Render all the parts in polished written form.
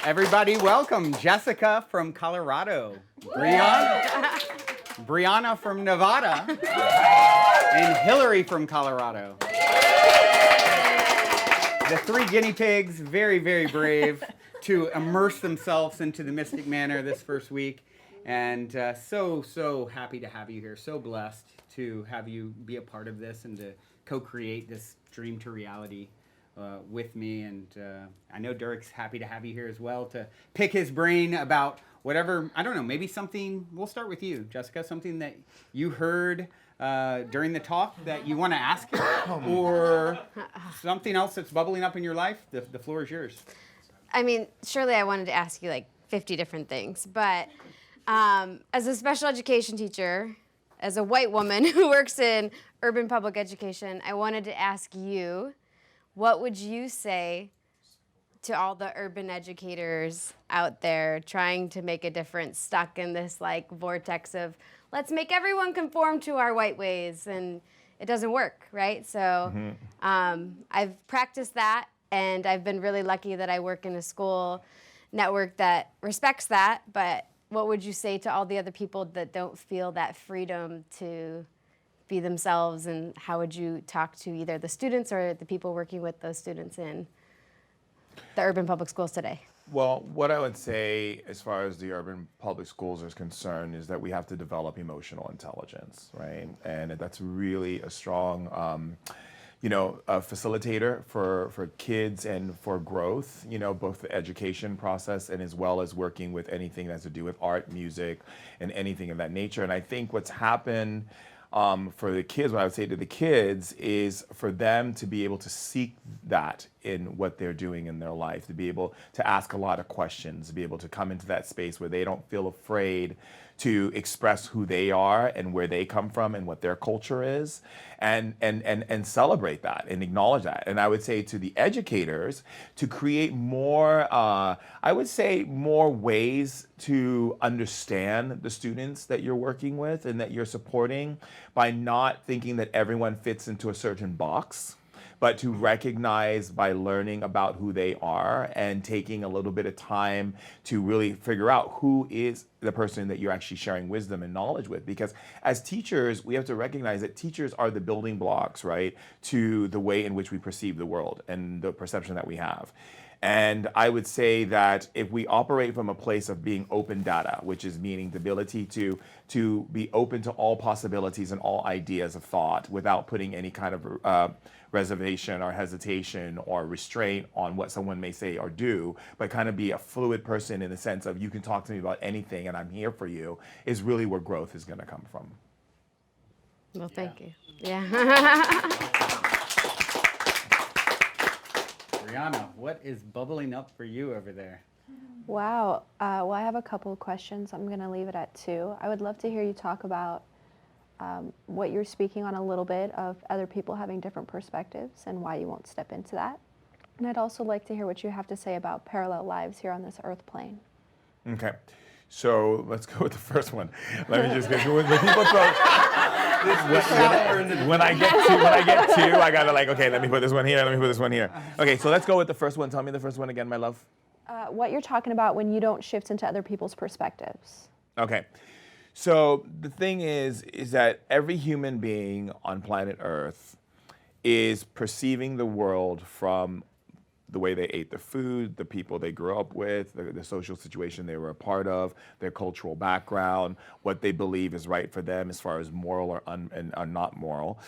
Everybody, welcome Jessica from Colorado, Brianna from Nevada, and Hillary from Colorado. The three guinea pigs, very, very brave to immerse themselves into the Mystic Manor this first week. And so happy to have you here. So blessed to have you be a part of this and to co-create this dream to reality with me. And I know Durek's happy to have you here as well to pick his brain about whatever, I don't know, maybe something, we'll start with you, Jessica, something that you heard during the talk that you want to ask him, or something else that's bubbling up in your life. The floor is yours. I mean, surely I wanted to ask you like 50 different things, but as a special education teacher, as a white woman who works in urban public education, I wanted to ask you, what would you say to all the urban educators out there trying to make a difference, stuck in this like vortex of let's make everyone conform to our white ways, and it doesn't work, right? So I've practiced that, and I've been really lucky that I work in a school network that respects that. But what would you say to all the other people that don't feel that freedom to be themselves, and how would you talk to either the students or the people working with those students in the urban public schools today? Well, what I would say as far as the urban public schools is concerned is that we have to develop emotional intelligence, right? And that's really a strong, a facilitator for kids and for growth, both the education process and as well as working with anything that has to do with art, music, and anything of that nature. And I think what's happened for the kids, what I would say to the kids is for them to be able to seek that in what they're doing in their life, to be able to ask a lot of questions, to be able to come into that space where they don't feel afraid to express who they are and where they come from and what their culture is, and celebrate that and acknowledge that. And I would say to the educators to create more, I would say more ways to understand the students that you're working with and that you're supporting, by not thinking that everyone fits into a certain box, but to recognize by learning about who they are and taking a little bit of time to really figure out who is the person that you're actually sharing wisdom and knowledge with. Because as teachers, we have to recognize that teachers are the building blocks, right, to the way in which we perceive the world and the perception that we have. And I would say that if we operate from a place of being open data, which is meaning the ability to be open to all possibilities and all ideas of thought without putting any kind of reservation or hesitation or restraint on what someone may say or do, but kind of be a fluid person in the sense of you can talk to me about anything and I'm here for you, is really where growth is going to come from. Well, thank you. Yeah. Brianna, what is bubbling up for you over there? Wow. Well, I have a couple of questions. I'm going to leave it at 2. I would love to hear you talk about what you're speaking on a little bit of other people having different perspectives and why you won't step into that. And I'd also like to hear what you have to say about parallel lives here on this earth plane. Okay. So let's go with the first one. Let me just get when people throw. When I get two, I gotta okay, let me put this one here, let me put this one here. Okay, so let's go with the first one. Tell me the first one again, my love. What you're talking about when you don't shift into other people's perspectives. Okay, so the thing is that every human being on planet Earth is perceiving the world from the way they ate the food, the people they grew up with, the social situation they were a part of, their cultural background, what they believe is right for them as far as moral or not moral,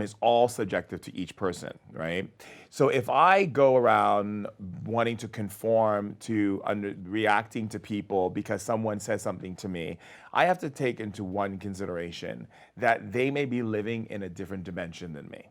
is all subjective to each person, right? So if I go around wanting to conform to reacting to people because someone says something to me, I have to take into one consideration that they may be living in a different dimension than me.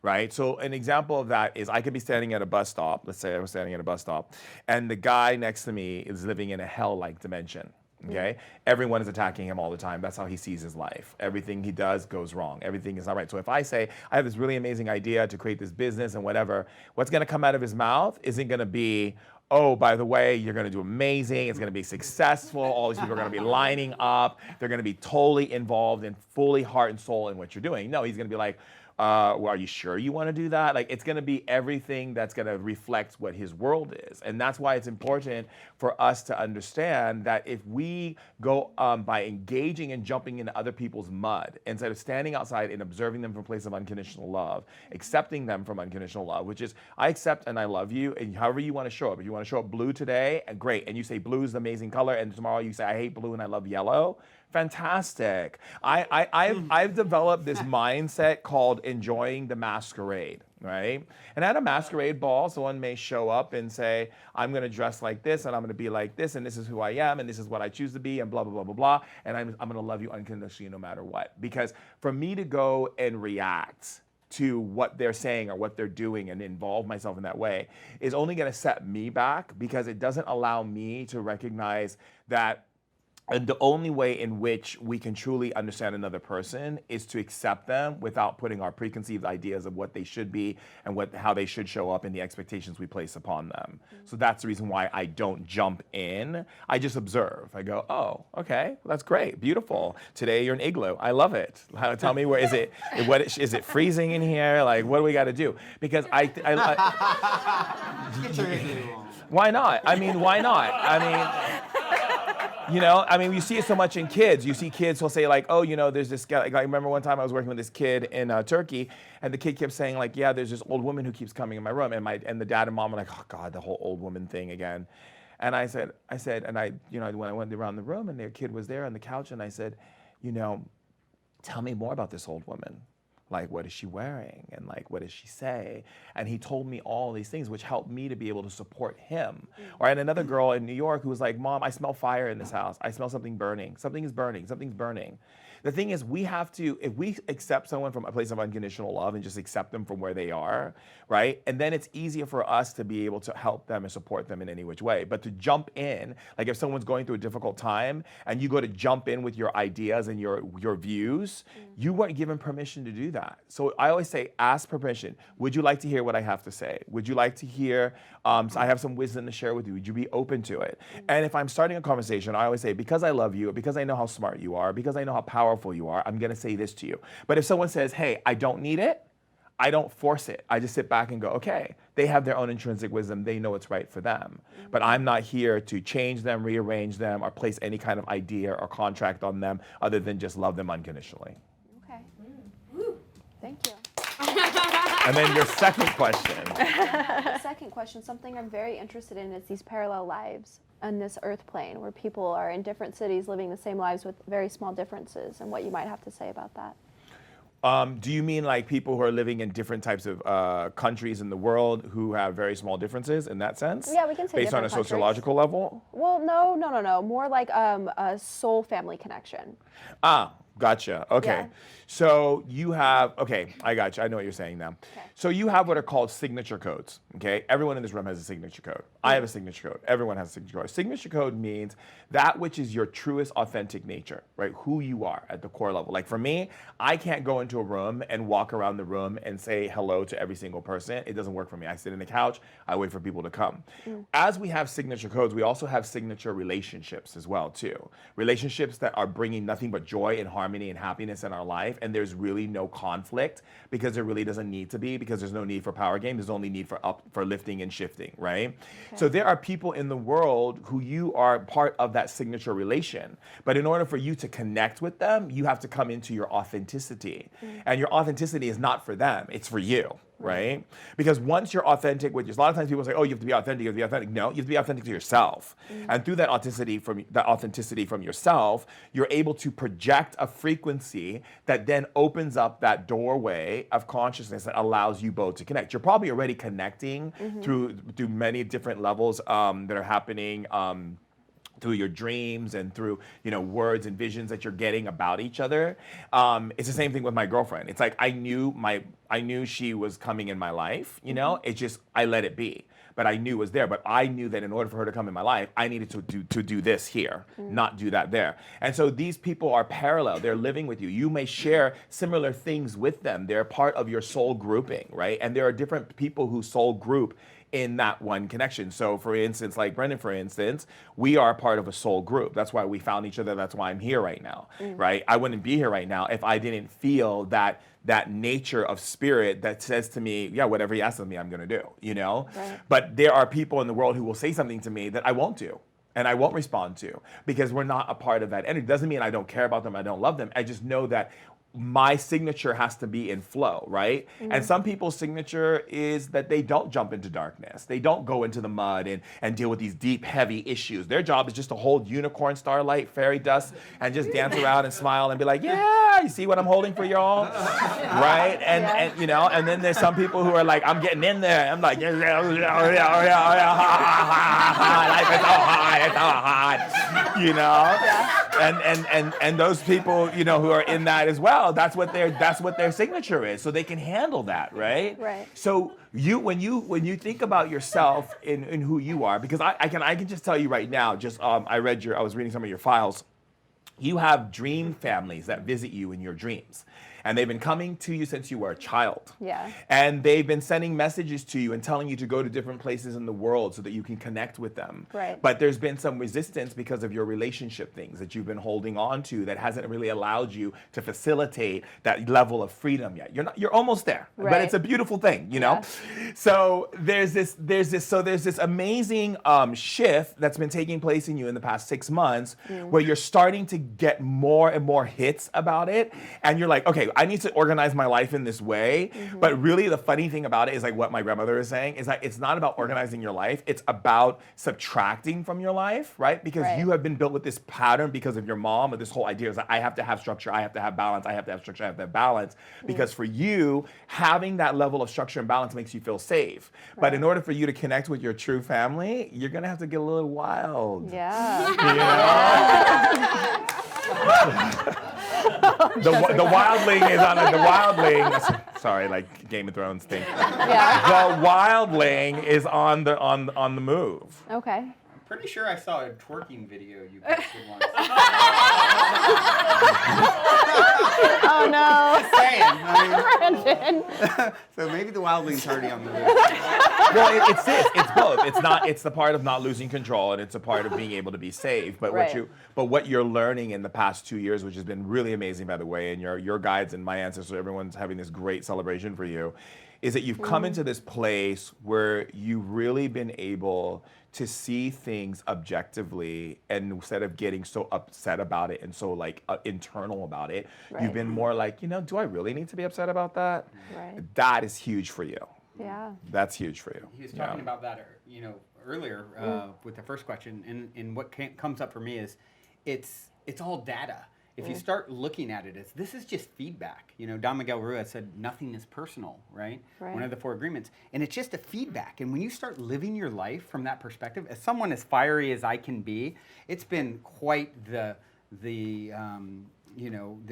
Right? So an example of that is I could be standing at a bus stop. Let's say I was standing at a bus stop, and the guy next to me is living in a hell-like dimension. Okay? Everyone is attacking him all the time. That's how he sees his life. Everything he does goes wrong. Everything is not right. So if I say, I have this really amazing idea to create this business and whatever, what's going to come out of his mouth isn't going to be, oh, by the way, you're going to do amazing. It's going to be successful. All these people are going to be lining up. They're going to be totally involved and fully heart and soul in what you're doing. No, he's going to be like, Well, are you sure you want to do that? Like, it's going to be everything that's going to reflect what his world is. And that's why it's important for us to understand that if we go by engaging and jumping into other people's mud, instead of standing outside and observing them from a place of unconditional love, accepting them from unconditional love, which is, I accept and I love you, and however you want to show up. If you want to show up blue today, great. And you say blue is the amazing color, and tomorrow you say, I hate blue and I love yellow. Fantastic. I've developed this mindset called enjoying the masquerade, right? And at a masquerade ball, someone may show up and say, I'm going to dress like this, and I'm going to be like this, and this is who I am, and this is what I choose to be, and blah, blah, blah, blah, blah. And I'm going to love you unconditionally no matter what. Because for me to go and react to what they're saying or what they're doing and involve myself in that way is only going to set me back, because it doesn't allow me to recognize that. And the only way in which we can truly understand another person is to accept them without putting our preconceived ideas of what they should be and how they should show up and the expectations we place upon them. So that's the reason why I don't jump in. I just observe. I go, oh, okay, well, that's great, beautiful. Today you're an igloo. I love it. Tell me, where is it? Is it freezing in here? Like, what do we got to do? Because Get your igloo on. why not? I mean, why not? I mean. You know, I mean, you see it so much in kids. You see kids who'll say like, oh, you know, there's this guy. Like, I remember one time I was working with this kid in Turkey, and the kid kept saying like, yeah, there's this old woman who keeps coming in my room, and the dad and mom were like, oh God, the whole old woman thing again. And I said, and I, you know, when I went around the room and their kid was there on the couch, and I said, you know, tell me more about this old woman. Like, what is she wearing? And like, what does she say? And he told me all these things, which helped me to be able to support him. Or I had another girl in New York who was like, Mom, I smell fire in this house. I smell something burning. Something is burning. Something's burning. The thing is, we have to, if we accept someone from a place of unconditional love and just accept them from where they are, right? And then it's easier for us to be able to help them and support them in any which way. But to jump in, like if someone's going through a difficult time and you go to jump in with your ideas and your views, you weren't given permission to do that. So I always say, ask permission. Would you like to hear what I have to say? Would you like to hear, so I have some wisdom to share with you. Would you be open to it? And if I'm starting a conversation, I always say, because I love you, because I know how smart you are, because I know how powerful you are, I'm gonna say this to you. But if someone says, hey, I don't need it, I don't force it. I just sit back and go, okay, they have their own intrinsic wisdom. They know what's right for them. But I'm not here to change them, rearrange them, or place any kind of idea or contract on them other than just love them unconditionally. Okay. Thank you. And then your second question. The second question, something I'm very interested in is these parallel lives on this earth plane where people are in different cities living the same lives with very small differences, and what you might have to say about that. Do you mean like people who are living in different types of countries in the world who have very small differences in that sense? Yeah, we can say based on a different countries. sociological level? Well, no. More like a soul family connection. Ah, gotcha. Okay. Yeah. So you have, okay, I got you. I know what you're saying now. Okay. So you have what are called signature codes, okay? Everyone in this room has a signature code. I have a signature code. Everyone has a signature code. Signature code means that which is your truest authentic nature, right? Who you are at the core level. Like for me, I can't go into a room and walk around the room and say hello to every single person. It doesn't work for me. I sit in the couch, I wait for people to come. As we have signature codes, we also have signature relationships as well too. Relationships that are bringing nothing but joy and harmony and happiness in our life, and there's really no conflict because there really doesn't need to be, because there's no need for power game. There's only need for lifting and shifting, right? Okay. So there are people in the world who you are part of that signature relation. But in order for you to connect with them, you have to come into your authenticity. And your authenticity is not for them, it's for you. Right? Because once you're authentic with a lot of times people say, oh, you have to be authentic, you have to be authentic. No, you have to be authentic to yourself. And through that authenticity from yourself, you're able to project a frequency that then opens up that doorway of consciousness that allows you both to connect. You're probably already connecting through many different levels that are happening through your dreams and through, words and visions that you're getting about each other. It's the same thing with my girlfriend. It's like I knew she was coming in my life, It's just I let it be. But I knew it was there. But I knew that in order for her to come in my life, I needed to do this here, not do that there. And so these people are parallel. They're living with you. You may share similar things with them. They're part of your soul grouping, right? And there are different people who soul group in that one connection. So for instance, like Brendan, for instance, we are part of a soul group. That's why we found each other. That's why I'm here right now, right? I wouldn't be here right now if I didn't feel that nature of spirit that says to me, yeah, whatever he asks of me, I'm going to do, you know? Right. But there are people in the world who will say something to me that I won't do. And I won't respond to because we're not a part of that energy. Doesn't mean I don't care about them, I don't love them. I just know that my signature has to be in flow, right? And some people's signature is that they don't jump into darkness. They don't go into the mud and deal with these deep, heavy issues. Their job is just to hold unicorn, starlight, fairy dust, and just dance around and smile and be like, yeah, you see what I'm holding for y'all? Right? And you know, and then there's some people who are like, I'm getting in there. I'm like, yeah, life is so hard, it's so hard, you know? And those people, you know, who are in that as well, that's what their signature is, so they can handle that, right? Right. So when you think about yourself in who you are, because I can just tell you right now, just I was reading some of your files. You have dream families that visit you in your dreams. And they've been coming to you since you were a child. Yeah. And they've been sending messages to you and telling you to go to different places in the world so that you can connect with them. Right. But there's been some resistance because of your relationship things that you've been holding on to that hasn't really allowed you to facilitate that level of freedom yet. You're almost there. But Right. it's a beautiful thing, you know? So there's this amazing shift that's been taking place in you in the past 6 months where you're starting to get more and more hits about it. And you're like, okay, I need to organize my life in this way. But really the funny thing about it is like what my grandmother is saying is that it's not about organizing your life. It's about subtracting from your life, right? Because Right. you have been built with this pattern because of your mom, or this whole idea is that I have to have structure, I have to have balance, I have to have structure, I have to have balance. Because for you, having that level of structure and balance makes you feel safe. But in order for you to connect with your true family, you're gonna have to get a little wild. Yeah. You know? The wildling is on the wildling. Sorry, like Game of Thrones thing. Yeah. The wildling is on the move. Okay. Pretty sure I saw a twerking video you posted once. Oh no. Just saying. I Brandon. mean, so maybe the wildling's already on the move. Well, it's this. It's both. It's the part of not losing control, and it's a part of being able to be safe. But Right. what you're learning in the past 2 years, which has been really amazing, by the way, and your guides and my ancestors, everyone's having this great celebration for you, is that you've come into this place where you've really been able to see things objectively, and instead of getting so upset about it and so like internal about it, Right. you've been more like, do I really need to be upset about that? Right. That is huge for you. Yeah. That's huge for you. He was talking about that, earlier with the first question, and what comes up for me is, it's all data. If you start looking at it as this is just feedback, Don Miguel Ruiz said nothing is personal, right? Right. One of the 4 agreements, and it's just a feedback. And when you start living your life from that perspective, as someone as fiery as I can be, it's been quite the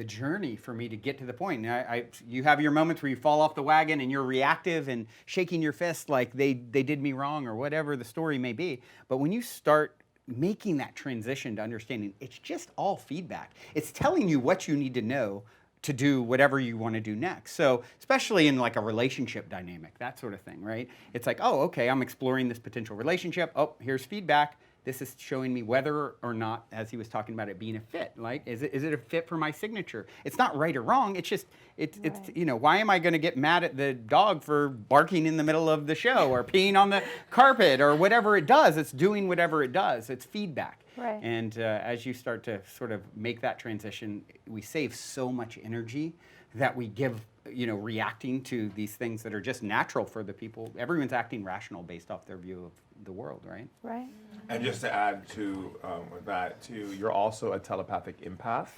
journey for me to get to the point. Now, you have your moments where you fall off the wagon and you're reactive and shaking your fist like they did me wrong or whatever the story may be. But when you start making that transition to understanding, it's just all feedback. It's telling you what you need to know to do whatever you want to do next. So especially in like a relationship dynamic, that sort of thing, right? It's like, oh, okay, I'm exploring this potential relationship. Oh, here's feedback. This is showing me whether or not, as he was talking about it being a fit, like, is it a fit for my signature? It's not right or wrong. It's just, it's why am I going to get mad at the dog for barking in the middle of the show or peeing on the carpet or whatever it does? It's doing whatever it does. It's feedback. Right. And as you start to sort of make that transition, we save so much energy that we give, reacting to these things that are just natural for the people. Everyone's acting rational based off their view of the world, right? Right. And just to add to that too, you're also a telepathic empath.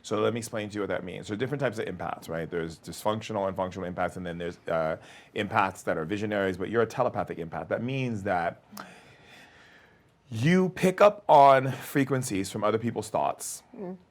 So let me explain to you what that means. So different types of empaths, right? There's dysfunctional and functional empaths, and then there's empaths that are visionaries, but you're a telepathic empath. That means that you pick up on frequencies from other people's thoughts,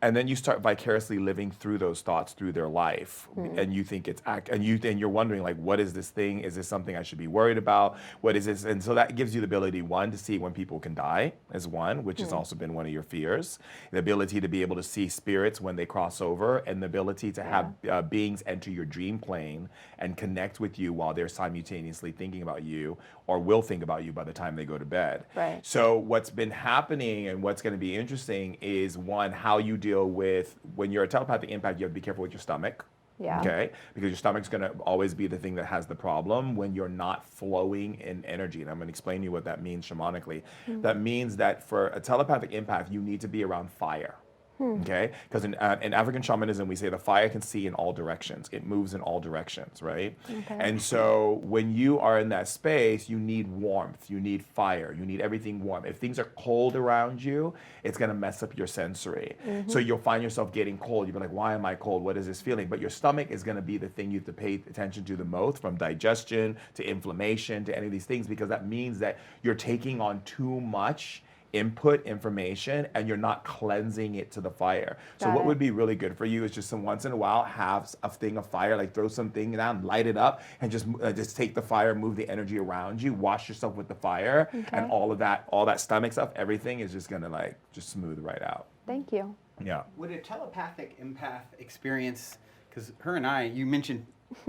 and then you start vicariously living through those thoughts through their life, and you think it's and you're wondering like, what is this thing? Is this something I should be worried about? What is this? And so that gives you the ability, one, to see when people can die, as one, which has also been one of your fears. The ability to be able to see spirits when they cross over, and the ability to have beings enter your dream plane and connect with you while they're simultaneously thinking about you or will think about you by the time they go to bed. Right. So what's been happening and what's going to be interesting is, one, how you deal with, when you're a telepathic empath, you have to be careful with your stomach. Yeah. Okay, because your stomach's going to always be the thing that has the problem when you're not flowing in energy. And I'm going to explain to you what that means shamanically. That means that for a telepathic empath, you need to be around fire. Okay, because in African shamanism, we say the fire can see in all directions. It moves in all directions, right? Okay. And so when you are in that space, you need warmth, you need fire, you need everything warm. If things are cold around you, it's going to mess up your sensory. So you'll find yourself getting cold. You'll be like, why am I cold? What is this feeling? But your stomach is going to be the thing you have to pay attention to the most, from digestion to inflammation to any of these things, because that means that you're taking on too much input information and you're not cleansing it to the fire. So Got what it. would be really good for you is just once in a while have a thing of fire, like throw something down, light it up, and just take the fire, move the energy around you, wash yourself with the fire, and all that stomach stuff, everything is just gonna like just smooth right out. Thank you. Yeah. Would a telepathic empath experience, because her and I, you mentioned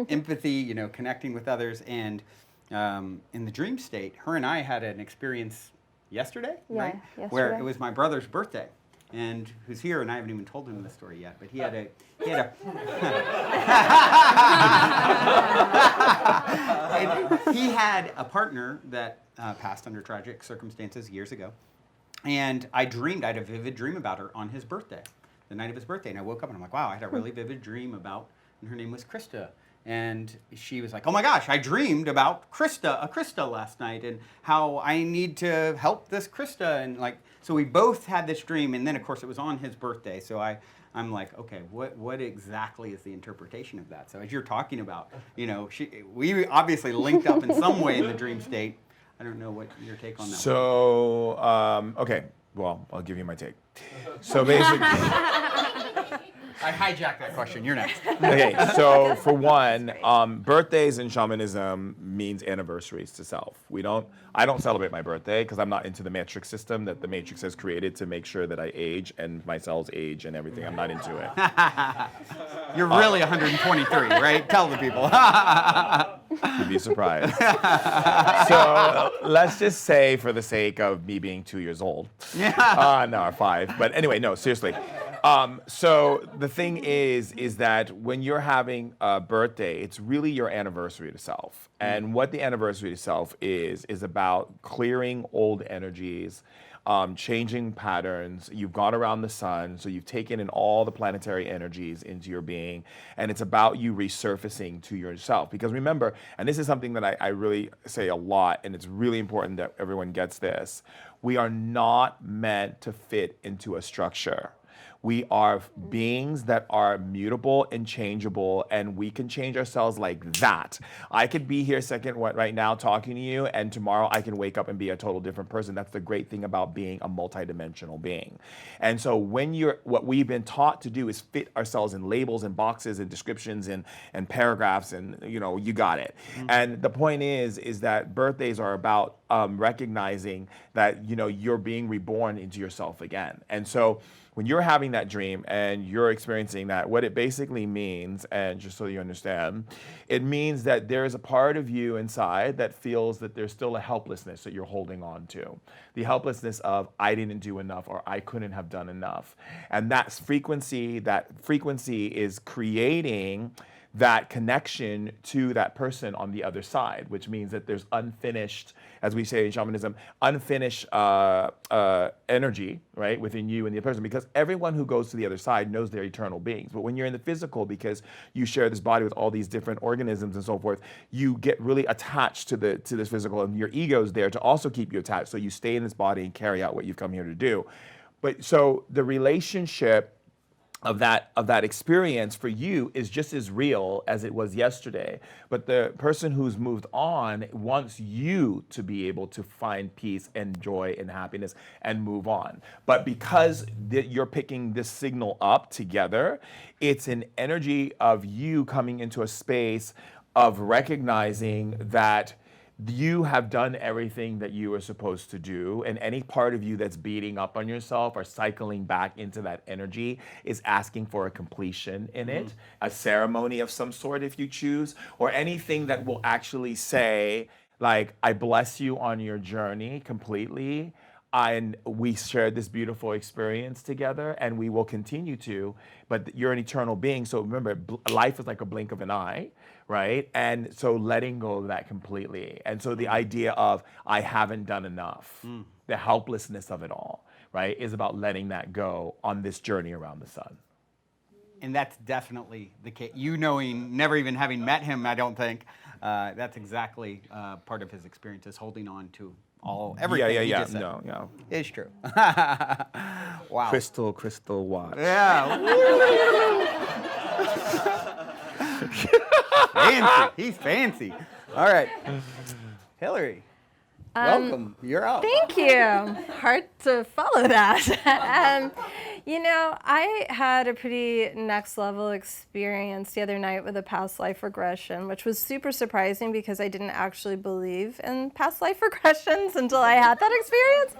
empathy, you know, connecting with others, and in the dream state, her and I had an experience yesterday, Yeah, right? yesterday. Where it was my brother's birthday, and who's here, and I haven't even told him the story yet, but he had a and he had a partner that passed under tragic circumstances years ago. And I had a vivid dream about her on his birthday, the night of his birthday. And I woke up and I'm like, wow, I had a really vivid dream about, and her name was Krista. And she was like, oh my gosh, I dreamed about Krista last night, and how I need to help this Krista. And like, so we both had this dream. And then of course it was on his birthday. So I'm like, okay, what exactly is the interpretation of that? So as you're talking about, you know, we obviously linked up in some way in the dream state. I don't know what your take on that was. So, okay, well, I'll give you my take. So basically, I hijacked that question. You're next. okay, so for one, birthdays in shamanism means anniversaries to self. I don't celebrate my birthday because I'm not into the metric system that the Matrix has created to make sure that I age and my cells age and everything. I'm not into it. You're really 123, right? Tell the people. You'd be surprised. So let's just say, for the sake of me being 2 years old, no, 5. But anyway, no, seriously. So the thing is that when you're having a birthday, it's really your anniversary to self. And what the anniversary to self is about clearing old energies, changing patterns. You've gone around the sun, so you've taken in all the planetary energies into your being, and it's about you resurfacing to yourself. Because remember, and this is something that I really say a lot, and it's really important that everyone gets this, we are not meant to fit into a structure. We are beings that are mutable and changeable, and we can change ourselves like that. I could be here right now talking to you, and tomorrow I can wake up and be a total different person. That's the great thing about being a multidimensional being. And so what we've been taught to do is fit ourselves in labels and boxes and descriptions and paragraphs, and you got it. And the point is that birthdays are about recognizing that you're being reborn into yourself again. And so when you're having that dream and you're experiencing that, what it basically means, and just so you understand, it means that there is a part of you inside that feels that there's still a helplessness that you're holding on to. The helplessness of, I didn't do enough, or I couldn't have done enough. And that frequency is creating that connection to that person on the other side, which means that there's unfinished, as we say in shamanism, unfinished energy, right, within you and the person, because everyone who goes to the other side knows they're eternal beings. But when you're in the physical, because you share this body with all these different organisms and so forth, you get really attached to this physical, and your ego's there to also keep you attached. So you stay in this body and carry out what you've come here to do. But so the relationship of that experience for you is just as real as it was yesterday. But the person who's moved on wants you to be able to find peace and joy and happiness and move on. But because you're picking this signal up together, it's an energy of you coming into a space of recognizing that you have done everything that you were supposed to do, and any part of you that's beating up on yourself or cycling back into that energy is asking for a completion in it, a ceremony of some sort if you choose, or anything that will actually say, Like, I bless you on your journey completely. And we shared this beautiful experience together, and we will continue to. But you're an eternal being, so remember, life is like a blink of an eye, right? And so letting go of that completely. And so the idea of I haven't done enough, the helplessness of it all, right, is about letting that go on this journey around the sun. And that's definitely the case. You knowing, never even having met him, I don't think, that's exactly part of his experience, is holding on to everything he just said. No. It's true. Wow. Crystal watch. Yeah. Fancy. He's fancy. All right. Hillary, welcome. You're up. Thank you. Hard to follow that. I had a pretty next level experience the other night with a past life regression, which was super surprising because I didn't actually believe in past life regressions until I had that experience.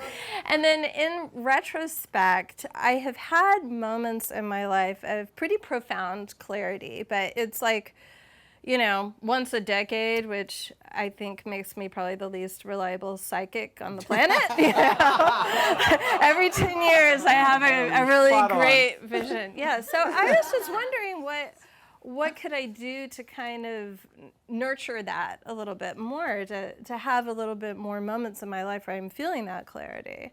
And then in retrospect, I have had moments in my life of pretty profound clarity, but it's like, once a decade, which I think makes me probably the least reliable psychic on the planet. Every 10 years, I have a really great vision. Yeah, so I was just wondering what could I do to kind of nurture that a little bit more, to have a little bit more moments in my life where I'm feeling that clarity.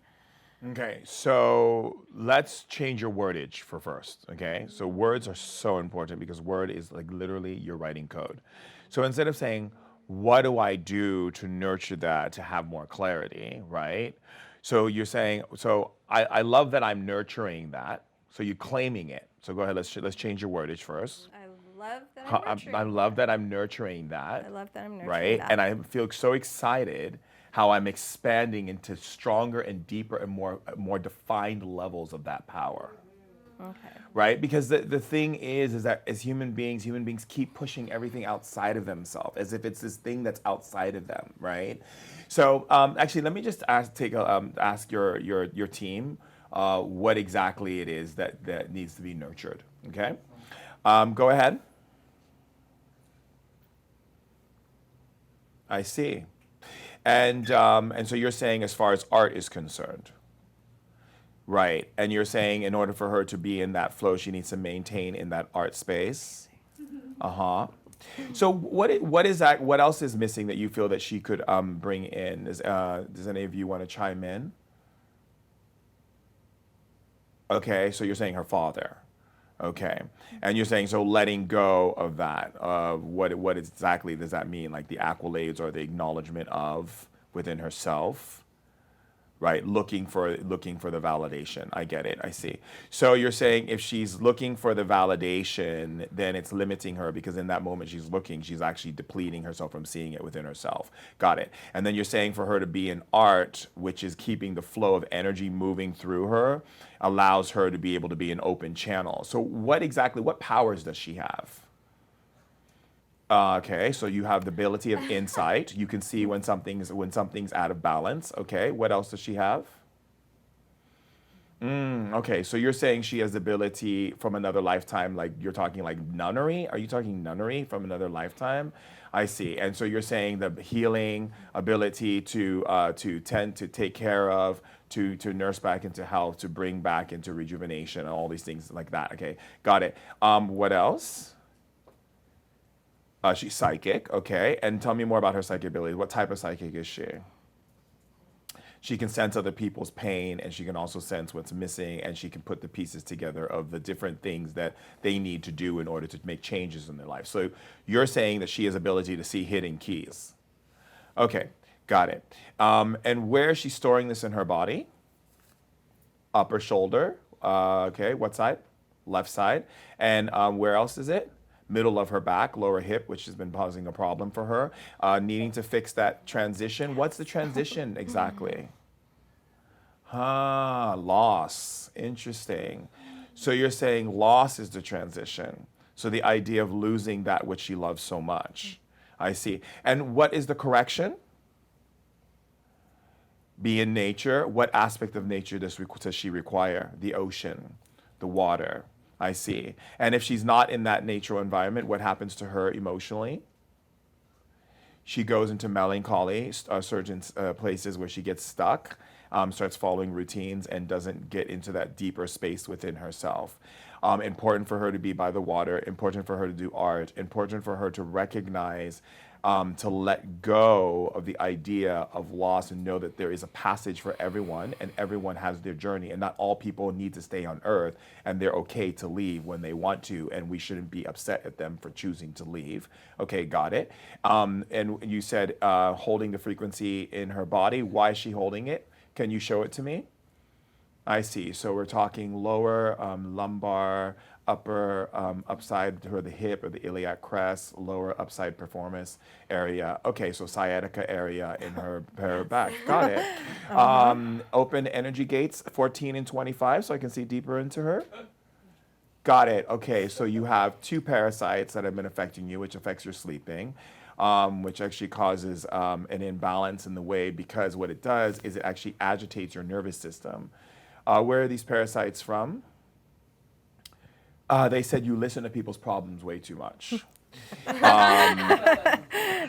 Okay, so let's change your wordage for first, okay? So words are so important because word is like literally your writing code. So instead of saying, what do I do to nurture that, to have more clarity, right? So you're saying, so I love that I'm nurturing that. So you're claiming it. So go ahead, let's change your wordage first. I love that I'm nurturing I love that I'm nurturing that. I love that I'm nurturing right? that. And I feel so excited how I'm expanding into stronger and deeper and more defined levels of that power. Okay. Right? Because the thing is that as human beings keep pushing everything outside of themselves as if it's this thing that's outside of them, right? So actually, let me just ask your team what exactly it is that needs to be nurtured. Okay, go ahead. I see. And so you're saying as far as art is concerned, right? And you're saying in order for her to be in that flow, she needs to maintain in that art space. So what is that? What else is missing that you feel that she could bring in? Does any of you want to chime in? Okay, so you're saying her father. Okay, and you're saying so letting go of that. What exactly does that mean? Like the accolades or the acknowledgement of within herself, right? Looking for the validation. I get it. I see. So you're saying if she's looking for the validation, then it's limiting her because in that moment she's actually depleting herself from seeing it within herself. Got it. And then you're saying for her to be in art, which is keeping the flow of energy moving through her, allows her to be able to be an open channel. So what powers does she have? Okay, so you have the ability of insight. You can see when something's out of balance. Okay, what else does she have? Okay, so you're saying she has the ability from another lifetime, like you're talking like nunnery? Are you talking nunnery from another lifetime? I see. And so you're saying the healing ability to tend to take care of, to nurse back into health, to bring back into rejuvenation, and all these things like that. Okay, got it. What else? She's psychic, okay. And tell me more about her psychic ability. What type of psychic is she? She can sense other people's pain, and she can also sense what's missing, and she can put the pieces together of the different things that they need to do in order to make changes in their life. So you're saying that she has ability to see hidden keys. Okay, got it. And where is she storing this in her body? Upper shoulder. Okay, what side? Left side. And where else is it? Middle of her back, lower hip, which has been causing a problem for her, needing to fix that transition. What's the transition exactly? Loss. Interesting. So you're saying loss is the transition. So the idea of losing that which she loves so much. I see. And what is the correction? Be in nature. What aspect of nature does she require? The ocean, the water. I see. And if she's not in that natural environment, what happens to her emotionally? She goes into melancholy, certain places where she gets stuck, starts following routines, and doesn't get into that deeper space within herself. Important for her to be by the water, important for her to do art, important for her to recognize, to let go of the idea of loss and know that there is a passage for everyone and everyone has their journey, and not all people need to stay on earth, and they're okay to leave when they want to, and we shouldn't be upset at them for choosing to leave. Okay, got it. And you said holding the frequency in her body. Why is she holding it? Can you show it to me? I see. So we're talking lower lumbar, upper upside to the hip or the iliac crest, lower upside piriformis area. Okay, so sciatica area in her back. Got it. Open energy gates 14 and 25, so I can see deeper into her. Got it. Okay, so you have 2 parasites that have been affecting you, which affects your sleeping. Which actually causes an imbalance in the way, because what it does is it actually agitates your nervous system. Where are these parasites from? They said you listen to people's problems way too much.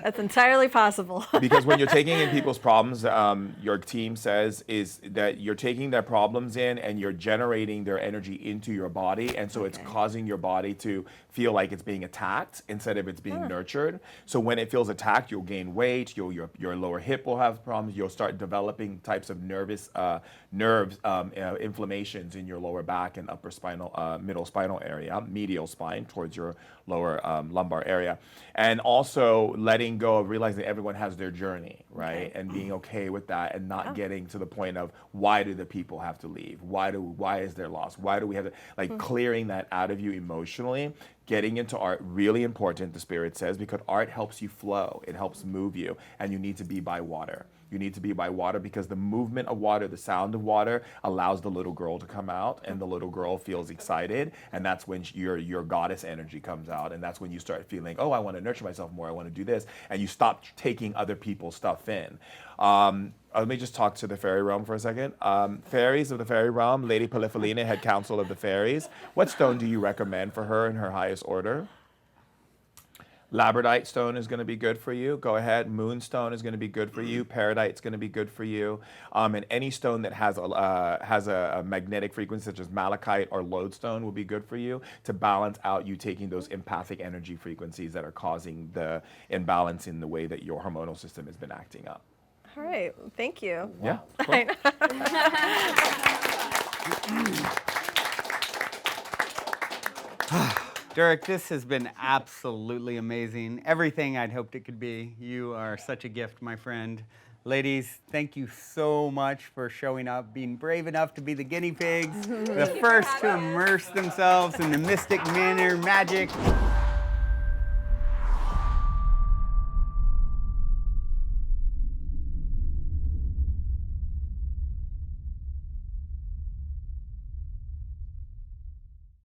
That's entirely possible. Because when you're taking in people's problems, your team says is that you're taking their problems in and you're generating their energy into your body, and so it's causing your body to feel like it's being attacked instead of it's being nurtured. So when it feels attacked, you'll gain weight, your lower hip will have problems, you'll start developing types of nerves, inflammations in your lower back and upper spinal, middle spinal area, medial spine towards your lower lumbar area. And also letting go of realizing that everyone has their journey, right? And being okay with that, and not getting to the point of why do the people have to leave? Why is there loss? Why do we have to, like, clearing that out of you emotionally. Getting into art, really important, the spirit says, because art helps you flow, it helps move you, and you need to be by water. You need to be by water because the movement of water, the sound of water allows the little girl to come out, and the little girl feels excited, and that's when your goddess energy comes out, and that's when you start feeling, oh, I want to nurture myself more, I want to do this, and you stop taking other people's stuff in. Let me just talk to the fairy realm for a second. Fairies of the fairy realm, Lady Polyphelina, head council of the fairies. What stone do you recommend for her in her highest order? Labradorite stone is going to be good for you. Go ahead. Moonstone is going to be good for you. Paradite is going to be good for you. And any stone that has a magnetic frequency, such as malachite or lodestone, will be good for you to balance out you taking those empathic energy frequencies that are causing the imbalance in the way that your hormonal system has been acting up. All right, thank you. Yeah. Durek, this has been absolutely amazing. Everything I'd hoped it could be. You are such a gift, my friend. Ladies, thank you so much for showing up, being brave enough to be the guinea pigs, the first to immerse themselves in the Mystic Manor magic.